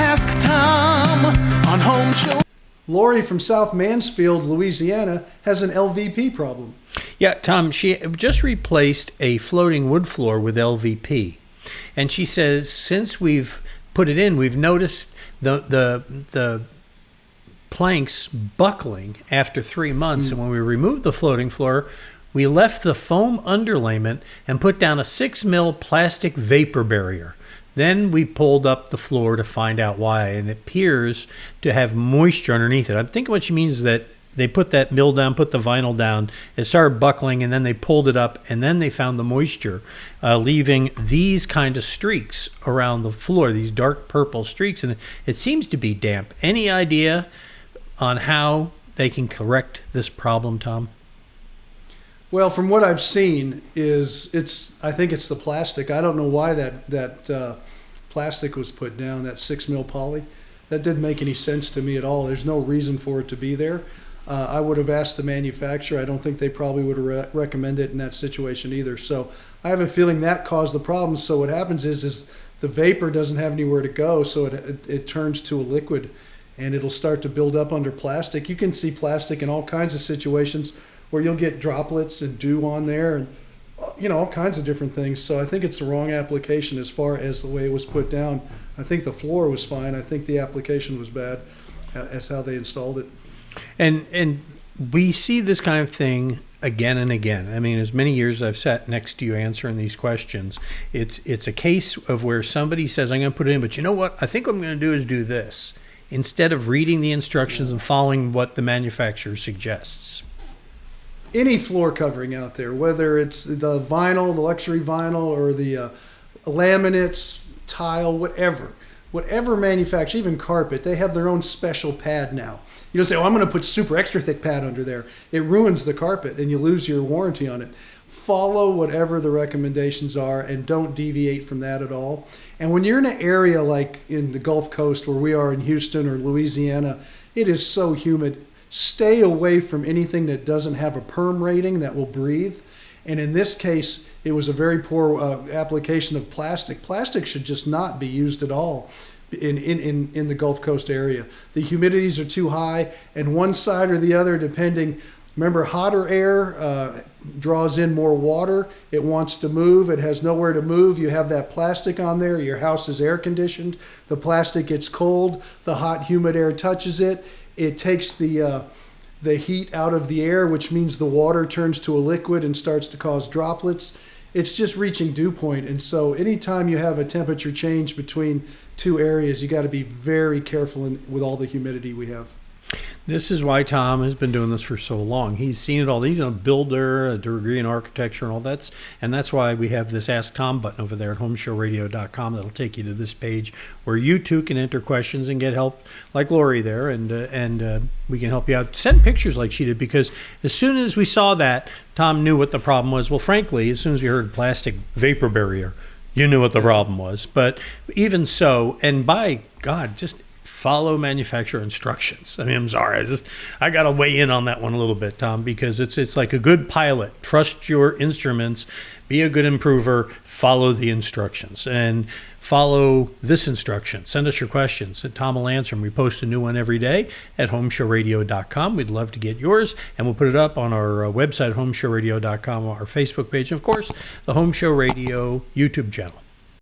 Ask Tom on Home Show. Lori from South Mansfield, Louisiana, has an LVP problem. Yeah, Tom, she just replaced a floating wood floor with LVP. And she says since we've put it in, we've noticed the planks buckling after 3 months. And when we removed the floating floor, we left the foam underlayment and put down a 6 mil plastic vapor barrier. Then we pulled up the floor to find out why, and it appears to have moisture underneath it. I'm thinking what she means is that they put that mill down, put the vinyl down, it started buckling, and then they pulled it up, and then they found the moisture, leaving these kind of streaks around the floor, these dark purple streaks, and it seems to be damp. Any idea on how they can correct this problem, Tom? Well, from what I've seen, I think it's the plastic. I don't know why that plastic was put down, that 6 mil poly. That didn't make any sense to me at all. There's no reason for it to be there. I would have asked the manufacturer. I don't think they probably would have recommended it in that situation either. So I have a feeling that caused the problem. So what happens is the vapor doesn't have anywhere to go, so it turns to a liquid, and it'll start to build up under plastic. You can see plastic in all kinds of situations where you'll get droplets and dew on there and all kinds of different things. So I think it's the wrong application as far as the way it was put down. I think the floor was fine. I think the application was bad as how they installed it. And we see this kind of thing again and again. I mean, as many years I've sat next to you answering these questions, it's a case of where somebody says, I'm going to put it in, but you know what? I think what I'm going to do is do this, instead of reading the instructions and following what the manufacturer suggests. Any floor covering out there, whether it's the vinyl, the luxury vinyl, or the laminates, tile, whatever manufacturer, even carpet, they have their own special pad now. You don't say, I'm going to put super extra thick pad under there. It ruins the carpet and you lose your warranty on it. Follow whatever the recommendations are and don't deviate from that at all. And when you're in an area like in the Gulf Coast where we are in Houston or Louisiana, it is so humid. Stay away from anything that doesn't have a perm rating that will breathe. And in this case, it was a very poor application of plastic. Plastic should just not be used at all in the Gulf Coast area. The humidities are too high, and one side or the other, depending. Remember, hotter air draws in more water. It wants to move. It has nowhere to move. You have that plastic on there. Your house is air conditioned. The plastic gets cold. The hot, humid air touches it. It takes the heat out of the air, which means the water turns to a liquid and starts to cause droplets. It's just reaching dew point. And so anytime you have a temperature change between two areas, you got to be very careful with all the humidity we have. This is why Tom has been doing this for so long. He's seen it all. He's a builder, a degree in architecture and all that. And that's why we have this Ask Tom button over there at HomeShowRadio.com that'll take you to this page where you too can enter questions and get help like Lori there. And we can help you out. Send pictures like she did, because as soon as we saw that, Tom knew what the problem was. Well, frankly, as soon as we heard plastic vapor barrier, you knew what the problem was. But even so, and by God, just follow manufacturer instructions. I mean, I'm sorry, I got to weigh in on that one a little bit, Tom, because it's like a good pilot. Trust your instruments, be a good improver, follow the instructions, and follow this instruction. Send us your questions, and Tom will answer them. We post a new one every day at HomeShowRadio.com. We'd love to get yours, and we'll put it up on our website, HomeShowRadio.com, our Facebook page, and of course, the Home Show Radio YouTube channel.